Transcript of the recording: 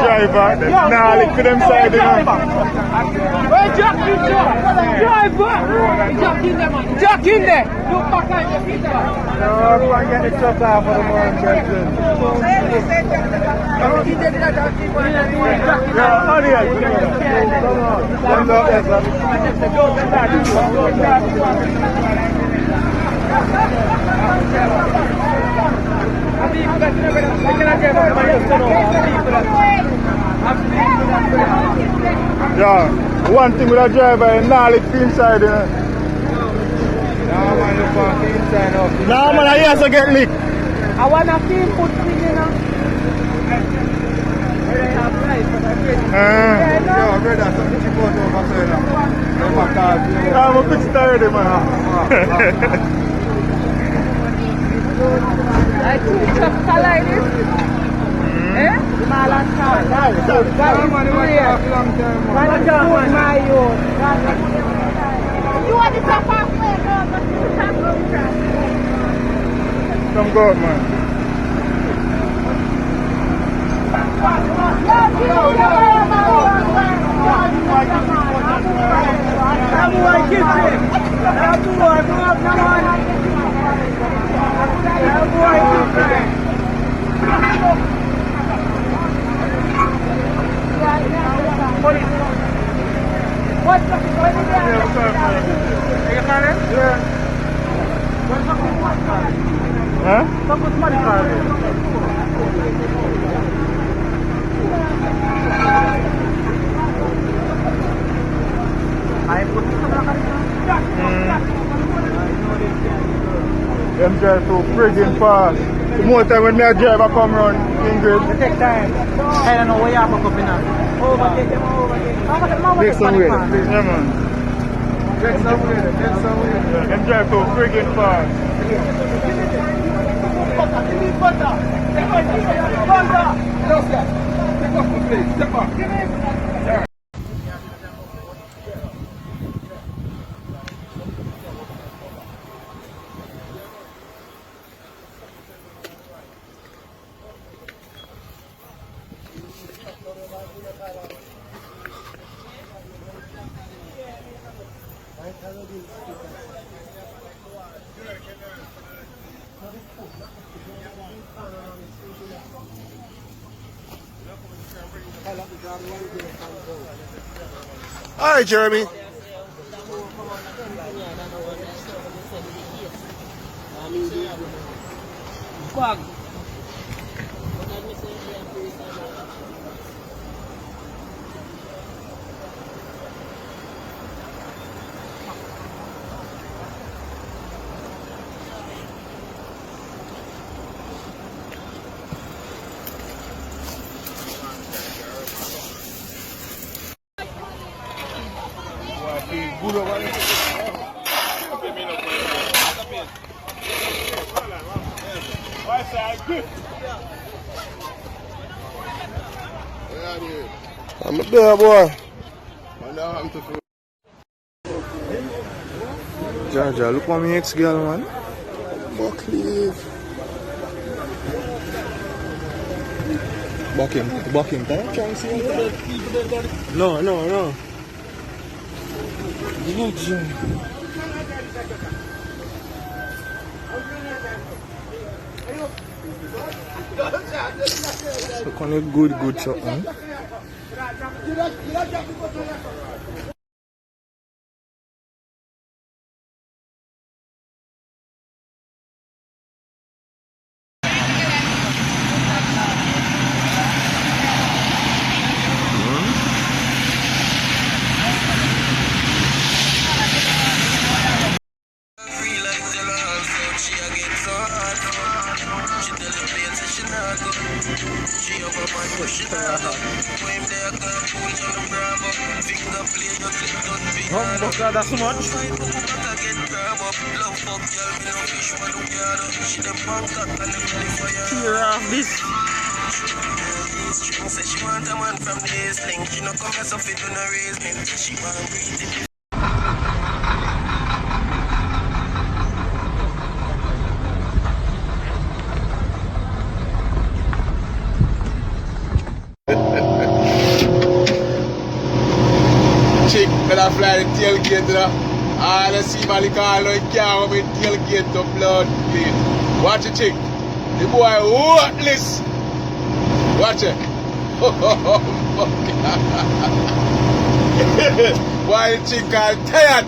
Driver, nah, look to them side, you know. Jack in there, man. Jack in there. Look back at your feet. No, I'm get the truck off for the morning, Brethren. Yeah, on here. Come on. Yeah, one thing with a driver, you nah lick inside, you know. Nah, man, you park inside of it. Nah, man, I hear to get licked. I want to feel put in, you know. Yo, brother, something you go over there now. I'm a bit tired, man. I think it's a like this. Eh? The Malan car. You want the top off way, no, but you can't go inside. Come go, man. Huh? Them drive too friggin' fast. The more time when me a drive, I come round Ingrid. It take time. I don't know where you have to come in now. Overtake them, overtake. Take some way. Yeah, man. Take some way. Yeah, them drive too friggin' fast. All right, Jeremy. Bag. Good over there. I'm there, boy. Jaja, look at my ex-girl, man. Buckley. Back him, can you try and see him? No. So kind of good shot, man. Humbucker that so much. Tear off this. Say she want a man from this link. She no come here so fit to no raise me. She want breathe it. Chick, better fly the tailgate, you know. Ah, let's see Malikano, he can't have a tailgate to blood clean. Watch it, chick. The boy worthless. Watch it. Why the chick are tired?